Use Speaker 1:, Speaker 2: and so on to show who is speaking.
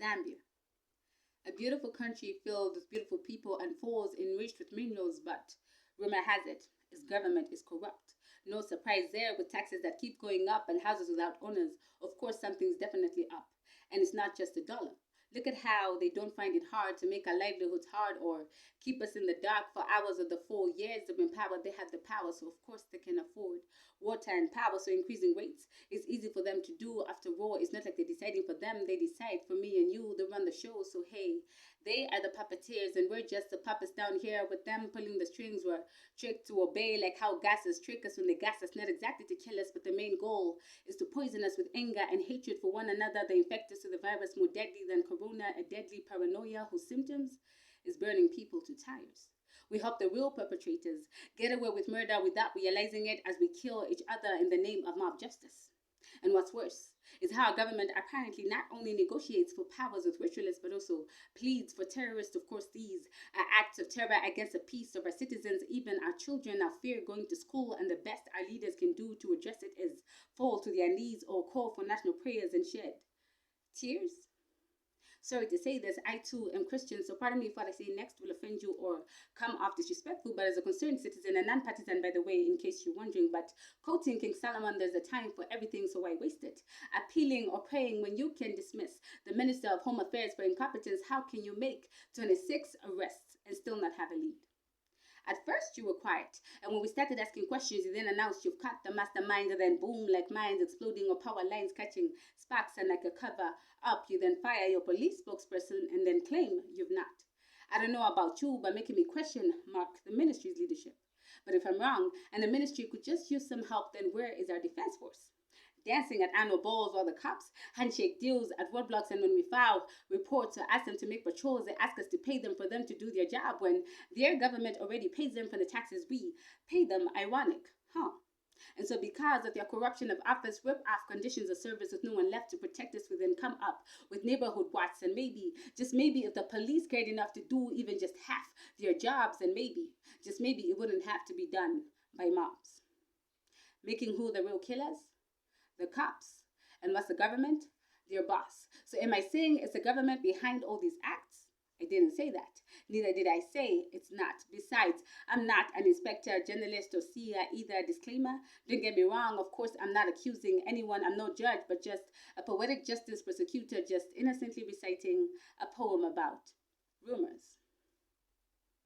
Speaker 1: Zambia, a beautiful country filled with beautiful people and falls enriched with minerals, but rumor has it, its government is corrupt. No surprise there with taxes that keep going up and houses without owners. Of course, something's definitely up. And it's not just the dollar. Look at how they don't find it hard to make our livelihoods hard or keep us in the dark for hours of the 4 years of power. They have the power, so of course they can afford water and power. So increasing rates is easy for them to do. After all, it's not like they're deciding for them, they decide for me and you. They run the show. So hey, they are the puppeteers and we're just the puppets down here with them pulling the strings. We're tricked to obey, like how gases trick us when they gas us, not exactly to kill us, but the main goal is to poison us with anger and hatred for one another. They infect us with a virus more deadly than corona, a deadly paranoia whose symptoms is burning people to tires. We help the real perpetrators get away with murder without realizing it as we kill each other in the name of mob justice. And what's worse is how our government apparently not only negotiates for powers with ritualists but also pleads for terrorists. Of course, these are acts of terror against the peace of our citizens, even our children, our fear going to school, and the best our leaders can do to address it is fall to their knees or call for national prayers and shed tears. Sorry to say this, I too am Christian, so pardon me if what I say next will offend you or come off disrespectful, but as a concerned citizen and non-partisan, by the way, in case you're wondering, but quoting King Solomon, there's a time for everything, so why waste it? Appealing or praying when you can dismiss the Minister of Home Affairs for incompetence, how can you make 26 arrests and still not have a lead? At first, you were quiet, and when we started asking questions, you then announced you've caught the mastermind, and then boom, like mines exploding or power lines catching sparks, and like a cover up, you then fire your police spokesperson and then claim you've not. I don't know about you, but making me question Mark the ministry's leadership. But if I'm wrong, and the ministry could just use some help, then where is our defense force? Dancing at annual balls while the cops handshake deals at roadblocks, and when we file reports or ask them to make patrols, they ask us to pay them for them to do their job when their government already pays them for the taxes we pay them. Ironic, huh? And so, because of their corruption of office, rip off conditions of service with no one left to protect us, we then come up with neighborhood watch. And maybe, just maybe, if the police cared enough to do even just half their jobs, then maybe, just maybe, it wouldn't have to be done by mobs. Making who the real killers? The cops. And what's the government? Their boss. So am I saying it's the government behind all these acts? I didn't say that. Neither did I say it's not. Besides, I'm not an inspector, journalist, or seer either. Disclaimer, don't get me wrong. Of course, I'm not accusing anyone. I'm no judge, but just a poetic justice prosecutor just innocently reciting a poem about rumors.